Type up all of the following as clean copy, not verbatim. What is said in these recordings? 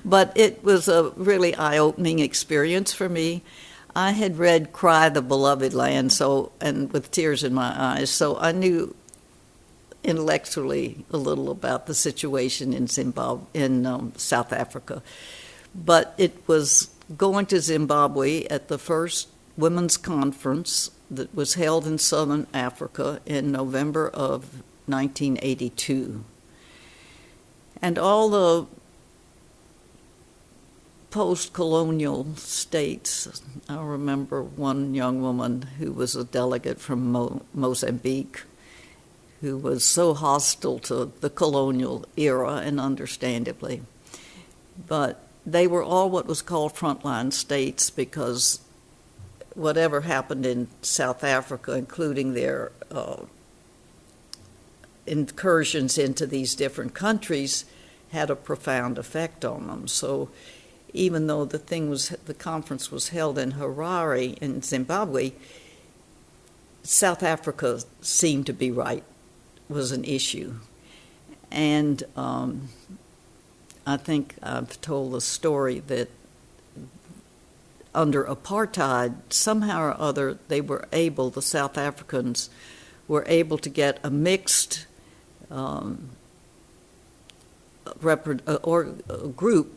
But it was a really eye-opening experience for me. I had read Cry the Beloved Land, and with tears in my eyes, so I knew intellectually a little about the situation in South Africa. But it was going to Zimbabwe at the first women's conference that was held in Southern Africa in November of 1982. And all the post-colonial states, I remember one young woman who was a delegate from Mozambique who was so hostile to the colonial era, and understandably. But they were all what was called frontline states because whatever happened in South Africa, including their incursions into these different countries, had a profound effect on them. So even though the conference was held in Harare in Zimbabwe, South Africa seemed to be was an issue. And I think I've told the story that under apartheid, somehow or other, the South Africans were able to get a mixed group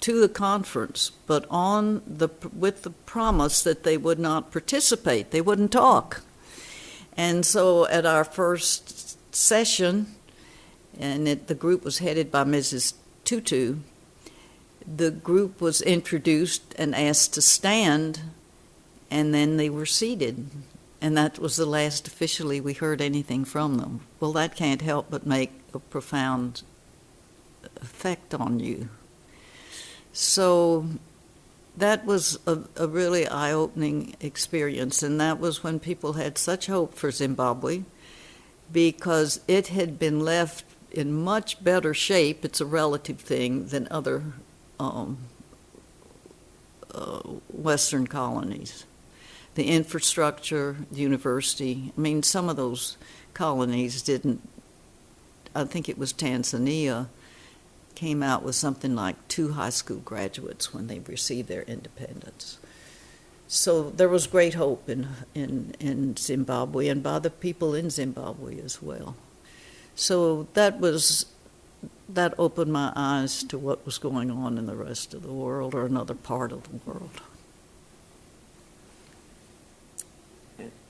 to the conference, but with the promise that they would not participate, they wouldn't talk. And so at our first session, and the group was headed by Mrs. Tutu, the group was introduced and asked to stand, and then they were seated. And that was the last officially we heard anything from them. Well, that can't help but make a profound effect on you. So that was a really eye-opening experience, and that was when people had such hope for Zimbabwe because it had been left in much better shape, it's a relative thing, than other Western colonies. The infrastructure, the university, I mean, some of those colonies didn't, I think it was Tanzania, came out with something like 2 high school graduates when they received their independence. So there was great hope in Zimbabwe and by the people in Zimbabwe as well. So that opened my eyes to what was going on in the rest of the world or another part of the world.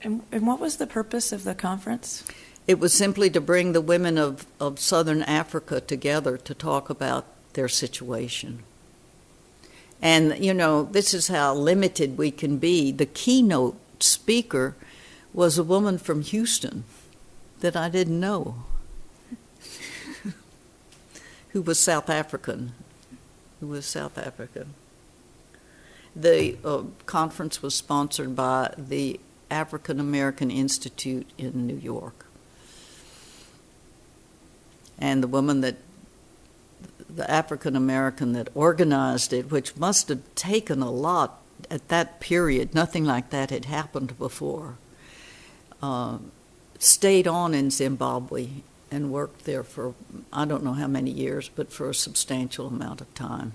And what was the purpose of the conference? It was simply to bring the women of Southern Africa together to talk about their situation. And, this is how limited we can be. The keynote speaker was a woman from Houston that I didn't know, who was South African. The conference was sponsored by the African American Institute in New York. And the African American that organized it, which must have taken a lot at that period, nothing like that had happened before, stayed on in Zimbabwe and worked there for, I don't know how many years, but for a substantial amount of time.